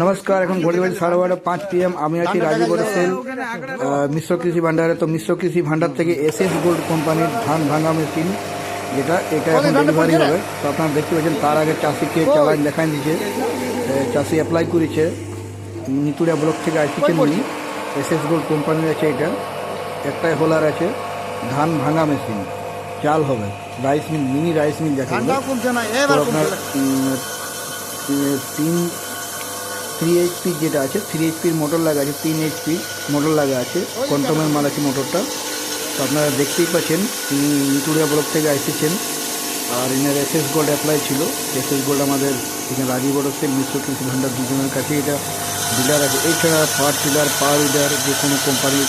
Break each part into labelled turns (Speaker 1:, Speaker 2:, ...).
Speaker 1: নমস্কার, এখন ঘড়ি বাজে 12:30 PM। আমি আছি রাজীব হোটেল মিশ্র কৃষি ভান্ডারে। তো মিশ্র কৃষি ভান্ডার থেকে এসএস গোল্ড কোম্পানির ধান ভাঙা মেশিন, এটা এখন ডেলিভারি হবে। তো আপনারা দেখতে পাচ্ছেন, তার আগে চাষিকে চালান দেখাই দিচ্ছে। চাষি অ্যাপ্লাই করেছে, নিতুড়িয়া ব্লক থেকে আসছেন উনি। এসএস গোল্ড কোম্পানির আছে, এটা একটাই হোলার আছে। ধান ভাঙা মেশিন, চাল হবে, rice mill, mini rice mill যাকে বলে। তো আপনার 3 HP যেটা আছে, 3 HPর মোটর লাগা আছে, 3 HP মোটর লাগা আছে, কন্ট্রোমের মাল আছে মোটরটা। তো আপনারা দেখতেই পাচ্ছেন, নিতুড়িয়া ব্লক থেকে এসেছেন। আর এনার এসএস গোল্ড অ্যাপ্লাই ছিল। এসএস গোল্ড আমাদের এখানে রাজীব হোটেল মিশ্র কৃষি ভান্ডার দুজনের কাছে এটা ডিলার আছে। এছাড়া পাওয়ার টিলার, পাওয়ার উইডার, যে কোনো কোম্পানির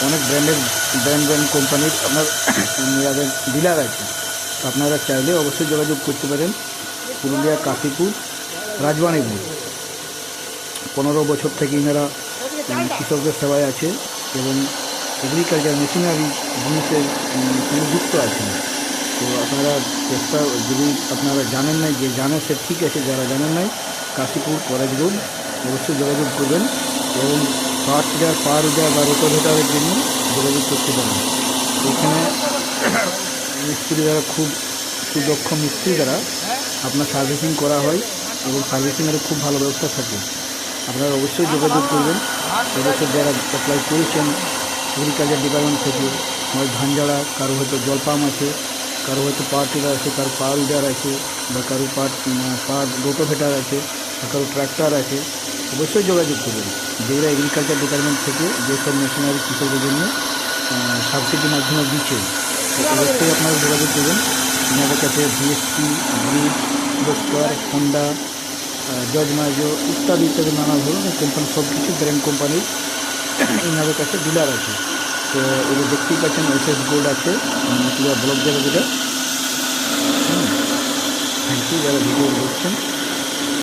Speaker 1: অনেক ব্র্যান্ড কোম্পানির আপনার মেয়াদের ডিলার আছে। তো আপনারা চাইলে অবশ্যই যোগাযোগ করতে পারেন। পুরুলিয়া কাশীপুর রাজবাড়িপুর 15 বছর থেকে এনারা কৃষকদের সেবায় আছে এবং এগ্রিকালচার মেশিনারি জিনিসের সঙ্গে যুক্ত আছেন। তো আপনারা চেষ্টা, যদি আপনারা জানেন নাই, যে জানে সে ঠিক আছে, যারা জানেন নাই, কাশীপুর কলেজ রোড অবশ্যই যোগাযোগ করবেন। এবং পাওয়ার টিলার, পাওয়ার উইডার বা রোটোভেটারের জন্য যোগাযোগ করতে পারেন। এখানে মিস্ত্রি দ্বারা, খুব সুদক্ষ মিস্ত্রি দ্বারা আপনার সার্ভিসিং করা হয় এবং সার্ভিসিংয়ের খুব ভালো ব্যবস্থা থাকে। আপনারা অবশ্যই যোগাযোগ করবেন। এবছর যারা অ্যাপ্লাই করেছেন এগ্রিকালচার ডিপার্টমেন্ট থেকে, হয় ধানঝাড়া, কারো হয়তো জল পাম্প আছে, কারো হয়তো পাওয়ার টিলার আছে, কারো পাওয়ার উইডার আছে, বা কারো পাওয়ার রোটোভেটার আছে, বা কারো ট্র্যাক্টর আছে, অবশ্যই যোগাযোগ করবেন। যেগুলো এগ্রিকালচার ডিপার্টমেন্ট থেকে যেসব মেশিনারি কৃষকদের জন্য সাবসিডির মাধ্যমে দিচ্ছে, তো অবশ্যই আপনারা যোগাযোগ করবেন। আমাদের কাছে ভিএসপি, ব্রিজ, লোস্টার, হন্ডা, জজ মাইজো ইত্যাদি ইত্যাদি নানা ধরনের কোম্পানি, সব কিছু ব্র্যান্ড কোম্পানির এনাদের কাছে ডিলার আছে। তো এগুলো দেখতেই পাচ্ছেন, এসএস গোল্ড আছে ব্লক যারা, যেটা থ্যাংক ইউ যারা ভিডিও দেখছেন।